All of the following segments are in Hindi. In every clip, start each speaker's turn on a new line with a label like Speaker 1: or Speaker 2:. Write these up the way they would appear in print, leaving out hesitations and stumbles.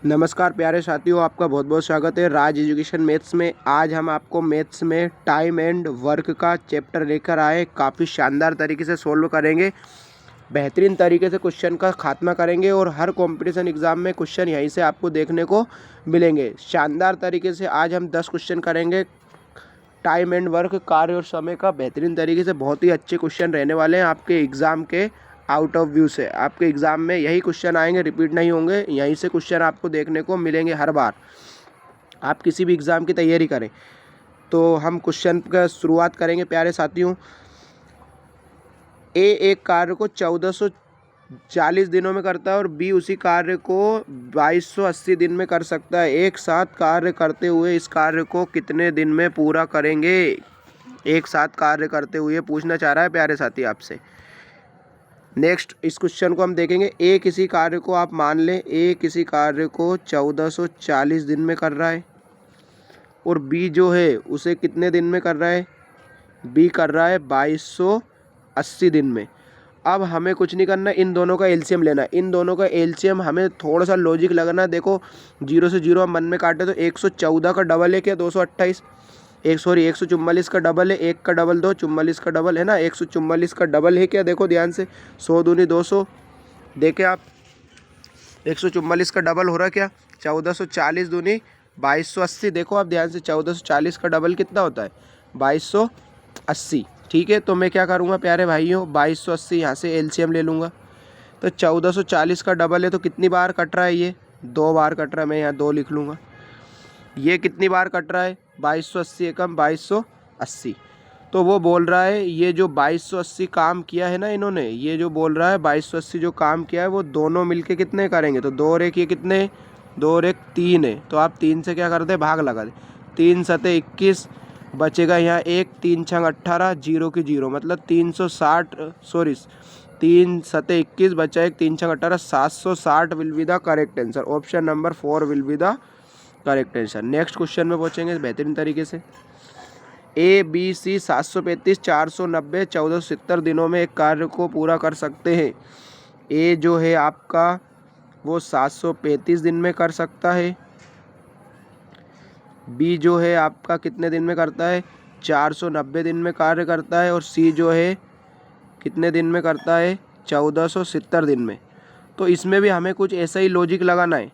Speaker 1: नमस्कार प्यारे साथियों, आपका बहुत बहुत स्वागत है राज एजुकेशन मैथ्स में। आज हम आपको मैथ्स में टाइम एंड वर्क का चैप्टर लेकर आए। काफ़ी शानदार तरीके से सोल्व करेंगे, बेहतरीन तरीके से क्वेश्चन का खात्मा करेंगे और हर कंपटीशन एग्जाम में क्वेश्चन यहीं से आपको देखने को मिलेंगे। शानदार तरीके से आज हम 10 क्वेश्चन करेंगे टाइम एंड वर्क, कार्य और समय का बेहतरीन तरीके से। बहुत ही अच्छे क्वेश्चन रहने वाले हैं आपके एग्ज़ाम के आउट ऑफ व्यू से। आपके एग्ज़ाम में यही क्वेश्चन आएंगे, रिपीट नहीं होंगे। यहीं से क्वेश्चन आपको देखने को मिलेंगे हर बार। आप किसी भी एग्ज़ाम की तैयारी करें तो हम क्वेश्चन का शुरुआत करेंगे प्यारे साथियों। ए एक कार्य को 1440 दिनों में करता है और बी उसी कार्य को 2280 दिन में कर सकता है। एक साथ कार्य करते हुए इस कार्य को कितने दिन में पूरा करेंगे? एक साथ कार्य करते हुए पूछना चाह रहा है प्यारे साथी आपसे। नेक्स्ट इस क्वेश्चन को हम देखेंगे। ए किसी कार्य को, आप मान लें ए किसी कार्य को 1440 दिन में कर रहा है और बी जो है उसे कितने दिन में कर रहा है? बी कर रहा है 2280 दिन में। अब हमें कुछ नहीं करना, इन दोनों का एलसीएम लेना है। इन दोनों का एलसीएम हमें थोड़ा सा लॉजिक लगाना है। देखो 0 से 0 हम मन में काटे तो 114 का डबल है क्या? 228। 144 का डबल है, 1 का डबल 2, 44 का डबल है ना, 144 का डबल है क्या? देखो ध्यान से, 100 दूनी 200। देखे आप 144 का डबल हो रहा क्या? 1440 दूनी 2280। देखो आप ध्यान से, 1440 का डबल कितना होता है? 2280। ठीक है, तो मैं क्या करूँगा प्यारे भाइयों, 2280 यहाँ से एलसीएम ले लूँगा। तो 1440 का डबल है तो कितनी बार कट रहा है? ये 2 बार कट रहा है। मैं यहाँ 2 लिख लूँगा। ये कितनी बार कट रहा है? 2280 एकम 2280। तो वो बोल रहा है ये जो 2280 काम किया है ना इन्होंने, ये जो बोल रहा है 2280 जो काम किया है वो दोनों मिलके कितने करेंगे? तो 2 और 1 ये कितने? 2 और 1 3 है। तो आप 3 से क्या करते? भाग लगा दे। 3 सते 21 बचेगा यहाँ 1, 3 छंग 18, 0 की 0 मतलब 360, सॉरी 3 सते 21 बचा 1, 3 छंग 18, 760 will be the correct answer. Option number 4 will be the correct answer. Next question में पहुंचेंगे बेहतरीन तरीके से। ए बी सी 735, 490, 1470 दिनों में एक कार्य को पूरा कर सकते हैं। ए जो है आपका वो 735 दिन में कर सकता है। बी जो है आपका कितने दिन में करता है? 490 दिन में कार्य करता है। और सी जो है कितने दिन में करता है? 1470 दिन में। तो इसमें भी हमें कुछ ऐसा ही लॉजिक लगाना है।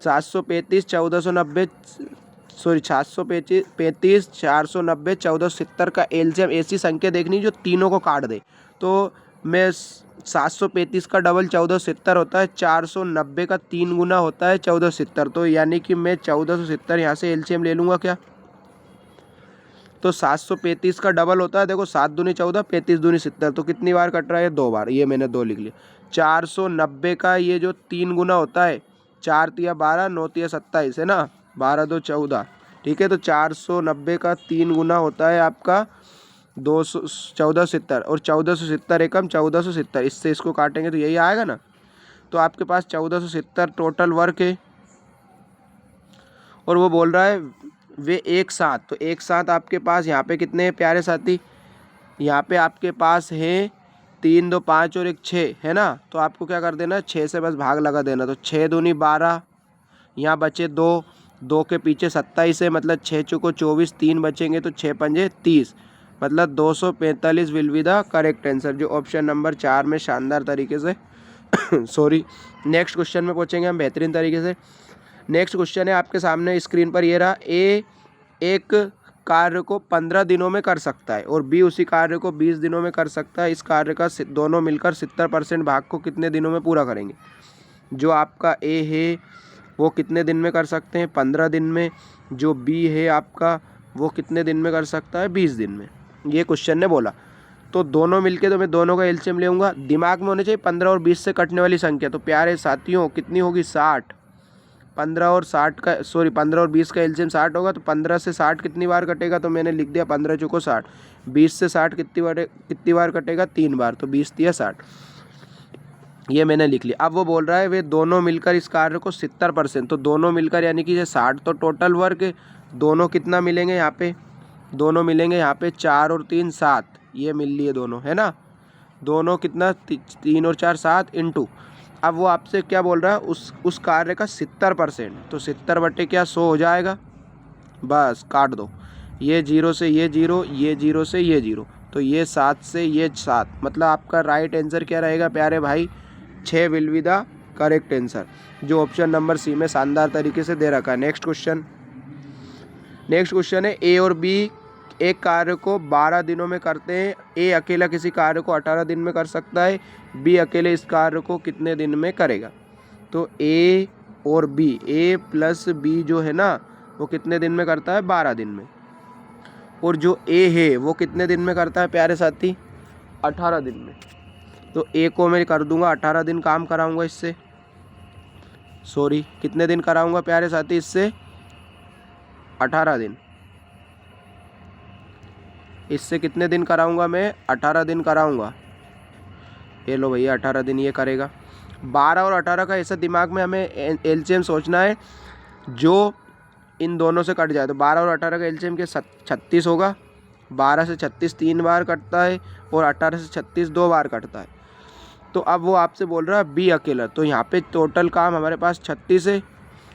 Speaker 1: 735, 1490, सॉरी 735, 490, 1470 का एलसीएम ऐसी संख्या देखनी जो तीनों को काट दे। तो मैं 735 का डबल 1470 होता है, 490 का 3 गुना होता है 1470। तो यानी कि मैं 1470 यहाँ से एलसीएम ले लूँगा क्या? तो 735 का डबल होता है, देखो 7 दूनी 14, 35 दूनी 70। तो कितनी बार कट रहा है? 2 बार। ये मैंने 2 लिख लिया। 490 का ये जो 3 गुना होता है, 4 तिया 12, 9 तिया 27 है ना, 12 2 14। ठीक है, तो 490 का 3 गुना होता है आपका 1470 और 1470 एकम 1470। इससे इसको काटेंगे तो यही आएगा ना। तो आपके पास 1470 टोटल वर्क है और वो बोल रहा है वे एक साथ। तो एक साथ आपके पास यहाँ पे कितने हैं प्यारे साथी? यहाँ पे आपके पास है 3 2 5 और 1 6 है ना। तो आपको क्या कर देना? 6 से बस भाग लगा देना। तो 6 दूनी 12, यहाँ बचे 2, 2 के पीछे 27 है मतलब 6 चौको 24, 3 बचेंगे तो 6 पंजे 30 मतलब 245 will be the correct answer, जो ऑप्शन नंबर 4 में शानदार तरीके से सॉरी। नेक्स्ट क्वेश्चन में पहुँचेंगे हम बेहतरीन तरीके से। नेक्स्ट क्वेश्चन है आपके सामने स्क्रीन पर, ये रहा। ए एक कार्य को 15 दिनों में कर सकता है और बी उसी कार्य को 20 दिनों में कर सकता है। इस कार्य का दोनों मिलकर 70% भाग को कितने दिनों में पूरा करेंगे? जो आपका ए है वो कितने दिन में कर सकते हैं? 15 दिन में। जो बी है आपका वो कितने दिन में कर सकता है? 20 दिन में। ये क्वेश्चन ने बोला। तो दोनों मिलके तो मैं दोनों का एलसीएम लेऊंगा। दिमाग में होने चाहिए 15 और 20 से कटने वाली संख्या। तो प्यारे साथियों कितनी होगी? 60। 15 और 60 का, सॉरी 15 और 20 का एलसीएम 60 होगा। तो 15 से 60 कितनी बार कटेगा? तो मैंने लिख दिया 15 चौको 60। 20 से 60 कितनी बार कटेगा? 3 बार। तो 20 तिया 60, ये मैंने लिख लिया। अब वो बोल रहा है वे दोनों मिलकर इस कार्य को 70%। तो दोनों मिलकर यानी कि ये 60 तो टोटल वर्क है। दोनों कितना मिलेंगे यहाँ पे? दोनों मिलेंगे यहाँ पे 4 और 3 7, ये मिल लिए दोनों है ना। दोनों कितना? 3 और 4 7 इंटू। अब वो आपसे क्या बोल रहा है, उस कार्य का 70%, तो 70 बटे क्या 100 हो जाएगा, बस काट दो। ये 0 से ये 0, ये 0 से ये 0, तो ये 7 से ये 7, मतलब आपका राइट आंसर क्या रहेगा प्यारे भाई, 6 will be the correct answer, जो ऑप्शन नंबर सी में शानदार तरीके से दे रखा है। नेक्स्ट क्वेश्चन है, ए और बी एक कार्य को 12 दिनों में करते हैं। ए अकेला किसी कार्य को 18 दिन में कर सकता है, बी अकेले इस कार्य को कितने दिन में करेगा। तो ए और बी, ए प्लस बी जो है ना, वो कितने दिन में करता है, 12 दिन में। और जो ए है वो कितने दिन में करता है प्यारे साथी, 18 दिन में। तो ए को मैं कर दूंगा 18 दिन काम कराऊंगा इससे, सॉरी कितने दिन कराऊंगा प्यारे साथी इससे, 18 दिन। इससे कितने दिन कराऊंगा मैं, 18 दिन कराऊंगा। ये लो भैया 18 दिन ये करेगा। 12 और 18 का ऐसा दिमाग में हमें एलसीएम सोचना है जो इन दोनों से कट जाए। तो 12 और 18 का एलसीएम के 36 होगा। 12 से 36 3 बार कटता है और 18 से 36 2 बार कटता है। तो अब वो आपसे बोल रहा है बी अकेला, तो यहाँ पे टोटल काम हमारे पास 36 है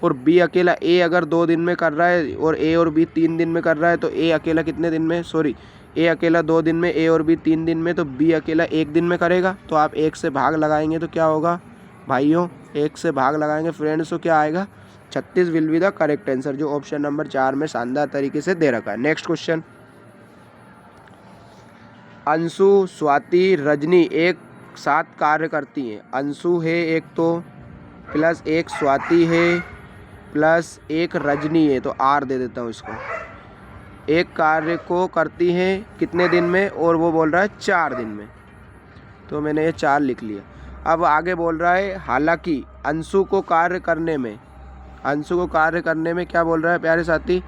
Speaker 1: और बी अकेला, ए अगर 2 दिन में कर रहा है और ए और बी 3 दिन में कर रहा है, तो ए अकेला कितने दिन में, सॉरी ए अकेला 2 दिन में, ए और बी 3 दिन में, तो बी अकेला 1 दिन में करेगा। तो आप 1 से भाग लगाएंगे तो क्या होगा भाइयों, 1 से भाग लगाएंगे फ्रेंड्स, तो क्या आएगा, 36 will be the correct answer, जो ऑप्शन नंबर 4 में शानदार तरीके से दे रखा है। नेक्स्ट क्वेश्चन, अंशु, स्वाति, रजनी एक साथ कार्य करती हैं। अंशु है एक तो, प्लस एक स्वाति है, प्लस एक रजनी है, तो आर दे देता हूँ इसको। एक कार्य को करती हैं कितने दिन में, और वो बोल रहा है 4 दिन में, तो मैंने ये 4 लिख लिया। अब आगे बोल रहा है हालांकि अंशु को कार्य करने में, अंशु को कार्य करने में क्या बोल रहा है प्यारे साथी,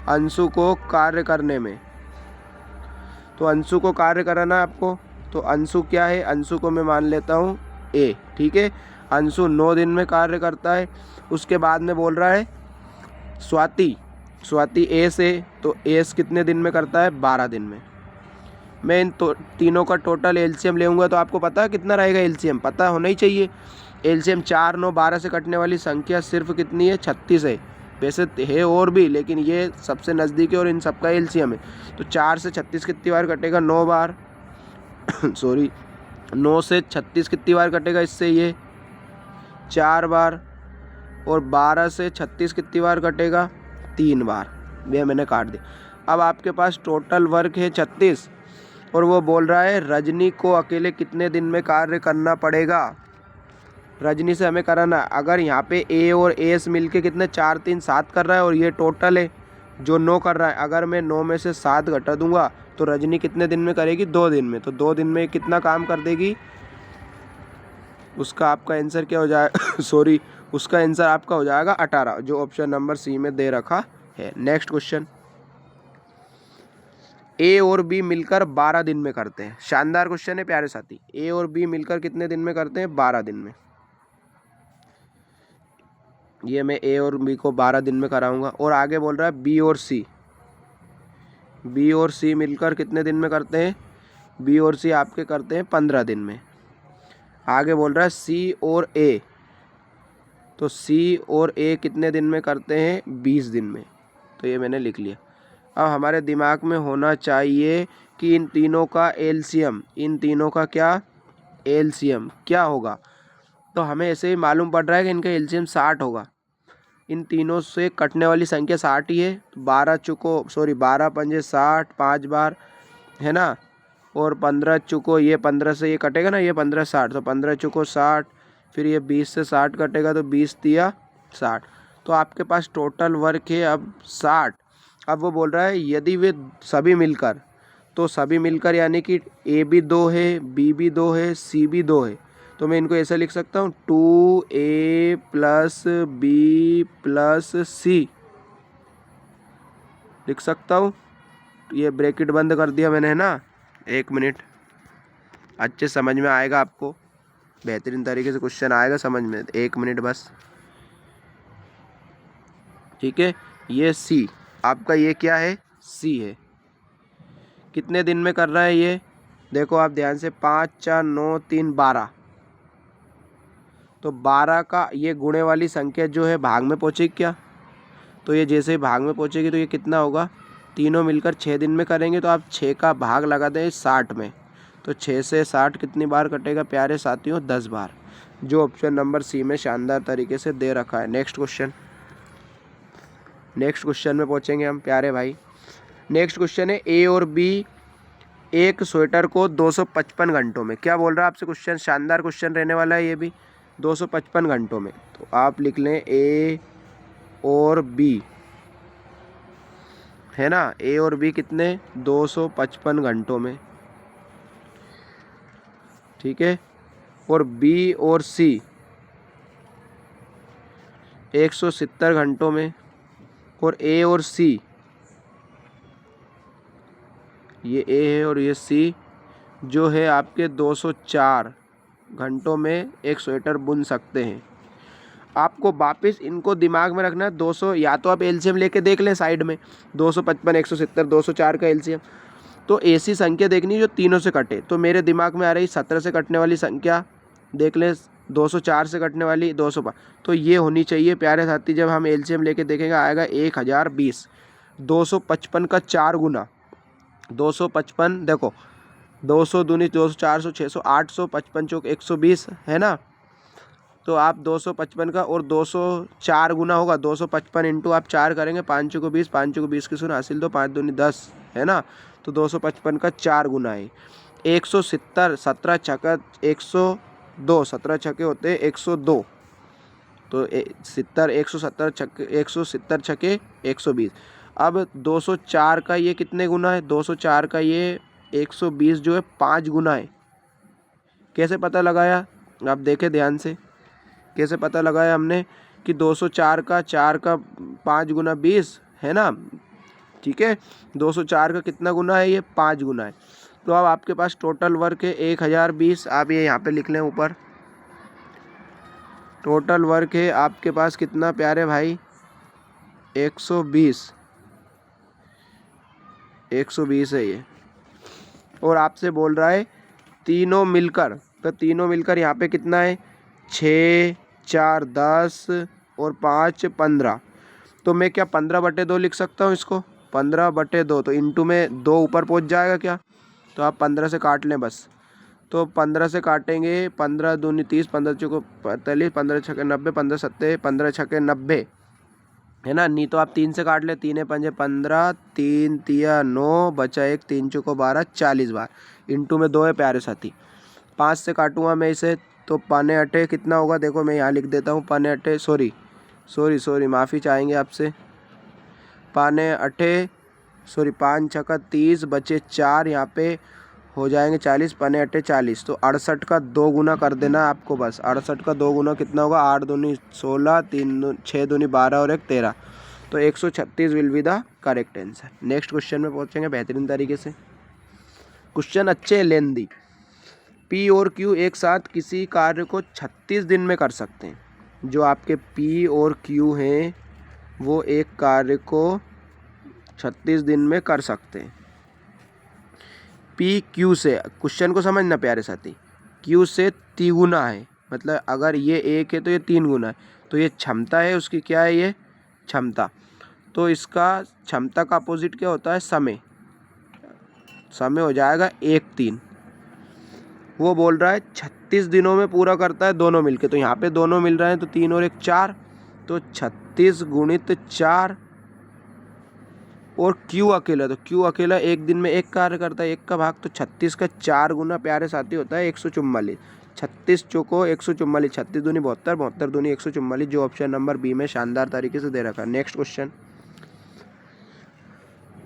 Speaker 1: अंशु को कार्य करने में, तो अंशु को कार्य कराना है आपको। तो अंशु क्या है, अंशु को मैं मान लेता हूँ ए, ठीक है। अंशु 9 दिन में कार्य करता है। उसके बाद में बोल रहा है स्वाति, स्वाति ए से, तो एस कितने दिन में करता है, 12 दिन में। मैं इन तीनों का टोटल एलसीएम लेऊंगा, तो आपको पता है कितना रहेगा एलसीएम, पता होना ही चाहिए। एलसीएम 4, 9, 12 से कटने वाली संख्या सिर्फ कितनी है, 36 है। वैसे है और भी, लेकिन ये सबसे नज़दीक है और इन सबका एलसीएम है। तो 4 से 36 कितनी बार कटेगा, 9 बार सॉरी 9 से 36 कितनी बार कटेगा इससे, ये 4 बार। और 12 से 36 कितनी बार कटेगा, 3 बार। ये मैंने काट दिया। अब आपके पास टोटल वर्क है 36 और वो बोल रहा है रजनी को अकेले कितने दिन में कार्य करना पड़ेगा। रजनी से हमें कराना, अगर यहाँ पे ए और एस मिलके कितने 4, 3, 7 कर रहा है और ये टोटल है जो 9 कर रहा है। अगर मैं 9 में से 7 घटा दूंगा तो रजनी कितने दिन में करेगी, 2 दिन में। तो 2 दिन में कितना काम कर देगी, उसका आपका आंसर क्या हो जाएगा सॉरी उसका आंसर आपका हो जाएगा 18, जो ऑप्शन नंबर सी में दे रखा है। नेक्स्ट क्वेश्चन, ए और बी मिलकर 12 दिन में करते हैं। शानदार क्वेश्चन है प्यारे साथी। ए और बी मिलकर कितने दिन में करते हैं, 12 दिन में। ये मैं ए और बी को 12 दिन में कराऊंगा। और आगे बोल रहा है बी और सी, बी और सी मिलकर कितने दिन में करते हैं, बी और सी आपके करते हैं 15 दिन में। आगे बोल रहा है सी और ए, तो सी और ए कितने दिन में करते हैं, 20 दिन में। तो ये मैंने लिख लिया। अब हमारे दिमाग में होना चाहिए कि इन तीनों का एलसीएम, इन तीनों का क्या एलसीएम क्या होगा। तो हमें ऐसे ही मालूम पड़ रहा है कि इनका एलसीएम 60 होगा। इन तीनों से कटने वाली संख्या 60 ही है। 12 पंजे 60, 5 बार है ना, और 15 चुको, ये 15 से ये कटेगा ना, ये 15 60, तो 15 चुको 60, फिर ये 20 से 60 कटेगा, तो 20 तिया 60। तो आपके पास टोटल वर्क है अब 60। अब वो बोल रहा है यदि वे सभी मिलकर, तो सभी मिलकर यानी कि ए भी 2 है, बी भी 2 है, सी भी 2 है। तो मैं इनको ऐसे लिख सकता हूँ 2a प्लस बी प्लस सी लिख सकता हूँ। ये ब्रैकेट बंद कर दिया मैंने, है ना। 1 मिनट, अच्छे समझ में आएगा आपको, बेहतरीन तरीके से क्वेश्चन आएगा समझ में। 1 मिनट बस, ठीक है। ये सी आपका, ये क्या है, सी है। कितने दिन में कर रहा है ये, देखो आप ध्यान से, 5, 4, 9, 3, 12, तो 12 का ये गुणे वाली संख्या जो है भाग में पहुँचेगी क्या? तो ये जैसे ही भाग में पहुँचेगी तो ये कितना होगा, तीनों मिलकर 6 दिन में करेंगे तो आप 6 का भाग लगा दें 60 में, तो 6 से 60 कितनी बार कटेगा प्यारे साथियों, 10 बार, जो ऑप्शन नंबर सी में शानदार तरीके से दे रखा है। नेक्स्ट क्वेश्चन में पहुँचेंगे हम प्यारे भाई। नेक्स्ट क्वेश्चन है ए और बी एक स्वेटर को 255 घंटों में, क्या बोल रहा है आपसे क्वेश्चन, शानदार क्वेश्चन रहने वाला है ये भी, 255 घंटों में। तो आप लिख लें ए और बी, है ना, ए और बी कितने, 255 घंटों में, ठीक है। और बी और सी 170 घंटों में, और ए और सी, ये ए है और ये सी जो है आपके 204 घंटों में एक स्वेटर बुन सकते हैं। आपको वापस इनको दिमाग में रखना है 200, या तो आप एलसीएम लेके देख लें साइड में, 255, 170, 204 का एलसीएम, तो ऐसी संख्या देखनी है जो तीनों से कटे। तो मेरे दिमाग में आ रही 17 से कटने वाली संख्या देख लें, 204 से कटने वाली 205, तो ये होनी चाहिए प्यारे साथी। जब हम एलसीएम लेके देखेंगे आएगा 1020, 255 का 4 गुना, 255 देखो, 200 दूनी 200, 400, 600, 800, 55 चौक 120, है ना। तो आप 255 का और 204 गुना होगा, 255 इंटू आप 4 करेंगे, 5 चौको 20, 5 चौको 20 की सुन हासिल, दो 5 दूनी 10, है ना। तो 255 का 4 गुना है 170, 17 छक्का 102, 17 छक्के होते हैं 102, तो 170 छक्के 170 छक्के 120। अब 204 का ये कितने गुना है, 204 का ये 120 जो है 5 गुना है। कैसे पता लगाया, आप देखें ध्यान से, कैसे पता लगाया हमने कि 204 का 4 का 5 गुना 20, है ना, ठीक है। 204 का कितना गुना है, ये 5 गुना है। तो अब आपके पास टोटल वर्क है 1020, आप ये यहाँ पे लिख लें ऊपर, टोटल वर्क है आपके पास कितना प्यारे भाई, 120 है ये। और आपसे बोल रहा है तीनों मिलकर, तो तीनों मिलकर यहाँ पे कितना है, 6, 4, 10 और 5, 15। तो मैं क्या 15/2 लिख सकता हूँ इसको, 15/2, तो इंटू में 2 ऊपर पहुँच जाएगा क्या, तो आप 15 से काट लें बस। तो 15 से काटेंगे, 15 दूनी 30, 15 चौको 45, 15 छक्के 90, 15 सत्ते 15 छक्के 90, है ना। नहीं तो आप 3 से काट ले, 3 पंजे 15, 3 तिया 9, बचा 1, 3 चौको 12, 40 बार, इंटू में 2 है प्यारे साथी। 5 से काटूंगा मैं इसे, तो पाने अट्ठे कितना होगा, देखो मैं यहाँ लिख देता हूँ, पाने अट्ठे, सॉरी माफ़ी चाहेंगे आपसे, पाने अट्ठे सॉरी 5 छक्का 30, बचे 4, यहाँ पे हो जाएंगे 40, पाने अट्ठे 40, तो 68 का 2 गुना कर देना आपको बस। 68 का 2 गुना कितना होगा, 8 दूनी 16, 6 दूनी 12 और 1 13, तो 136 will be the correct answer. Next question में पहुँचेंगे बेहतरीन तरीके से। क्वेश्चन अच्छे लेंदी, पी और क्यू एक साथ किसी कार्य को 36 दिन में कर सकते हैं। जो आपके पी और क्यू हैं वो एक कार्य को 36 दिन में कर सकते हैं। पी क्यू से, क्वेश्चन को समझना प्यारे साथी, क्यू से 3 गुना है, मतलब अगर ये 1 है तो ये 3 गुना है, तो ये क्षमता है उसकी, क्या है ये क्षमता। तो इसका क्षमता का अपोजिट क्या होता है, समय हो जाएगा 1/3। वो बोल रहा है 36 दिनों में पूरा करता है दोनों मिलके, तो यहाँ पे दोनों मिल रहे हैं तो 3 और 1 4, तो 36 गुणित 4, और क्यू अकेला, तो क्यू अकेला एक दिन में एक कार्य करता है, एक का भाग, तो 36 का 4 गुना प्यारे साथी होता है 144। 36 चौको 144, 36 दूनी 72, 72 दूनी 144, जो ऑप्शन नंबर बी में शानदार तरीके से दे रखा है। नेक्स्ट क्वेश्चन,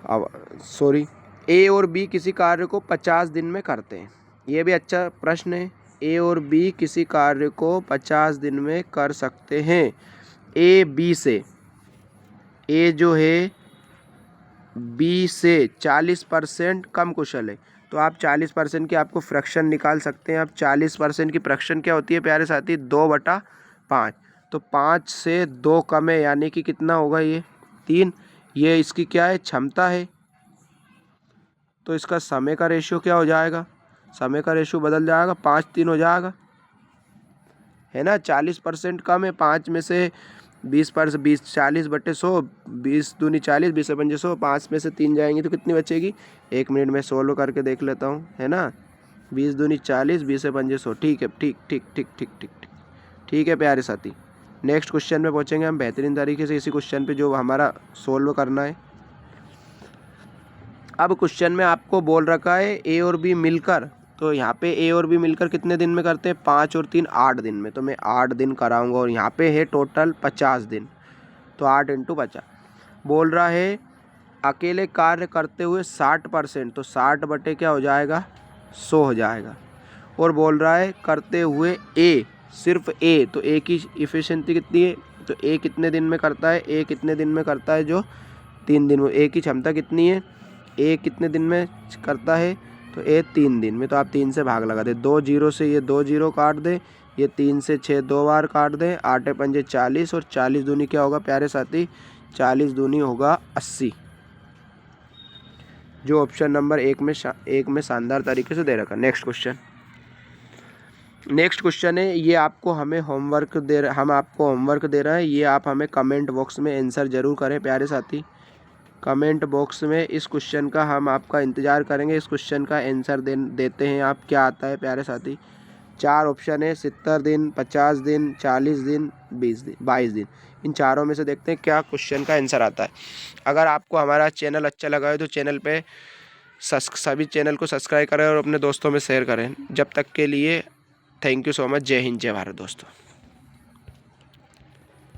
Speaker 1: अब सॉरी, ए और बी किसी कार्य को 50 दिन में करते हैं। ये भी अच्छा प्रश्न है, ए और बी किसी कार्य को 50 दिन में कर सकते हैं। ए बी से, ए जो है बी से 40% कम कुशल है, तो आप 40% की आपको फ्रैक्शन निकाल सकते हैं। आप 40% की फ्रैक्शन क्या होती है प्यारे साथी, 2/5, तो 5 से 2 कम है, यानी कि कितना होगा ये 3। ये इसकी क्या है, क्षमता है, तो इसका समय का रेशियो क्या हो जाएगा, समय का रेशियो बदल जाएगा, 5/3 हो जाएगा। है ना। 40% कम है, 5 में से 20 40/100, 20 दूनी 40, 20 पंजे 100, 5 में से 3 जाएंगे तो कितनी बचेगी। 1 मिनट में सोल्व करके देख लेता हूँ, है ना। 20 दूनी 40, 20 पंजे 100। ठीक है, ठीक ठीक ठीक ठीक ठीक ठीक ठीक है प्यारे साथी। नेक्स्ट क्वेश्चन में पहुँचेंगे हम बेहतरीन तरीके से इसी क्वेश्चन पे जो हमारा सोल्व करना है। अब क्वेश्चन में आपको बोल रखा है ए और बी मिलकर, तो यहाँ पे ए और बी मिलकर कितने दिन में करते हैं, 5 और 3 8 दिन में। तो मैं 8 दिन कराऊंगा और यहाँ पे है टोटल 50 दिन, तो 8 × 50। बोल रहा है अकेले कार्य करते हुए 60%, तो 60 बटे क्या हो जाएगा, 100 हो जाएगा। और बोल रहा है करते हुए ए, सिर्फ ए, तो ए की इफिशिएंसी कितनी है, तो ए कितने दिन में करता है, ए कितने दिन में करता है, जो 3 दिन में। ए की क्षमता कितनी है, ए कितने दिन में करता है, तो ए 3 दिन में। तो आप 3 से भाग लगा दे, 2 0 से ये 2 0 काट दे, ये 3 से 6 2 बार काट दे, 8 पंजे 40 और 40 दूनी क्या होगा प्यारे साथी, 40 दूनी होगा 80, जो ऑप्शन नंबर एक में शानदार तरीके से दे रखा। नेक्स्ट क्वेश्चन है, ये आपको हमें होमवर्क हम आपको होमवर्क दे रहे हैं, ये आप हमें कमेंट बॉक्स में आंसर ज़रूर करें प्यारे साथी। कमेंट बॉक्स में इस क्वेश्चन का हम आपका इंतज़ार करेंगे, इस क्वेश्चन का आंसर देते हैं आप, क्या आता है प्यारे साथी। 4 ऑप्शन है, 70 दिन, 50 दिन, 40 दिन, 22 दिन। इन चारों में से देखते हैं क्या क्वेश्चन का आंसर आता है। अगर आपको हमारा चैनल अच्छा लगा है तो चैनल पे सभी चैनल को सब्सक्राइब करें और अपने दोस्तों में शेयर करें। जब तक के लिए थैंक यू सो मच। जय हिंद, जय भारत दोस्तों।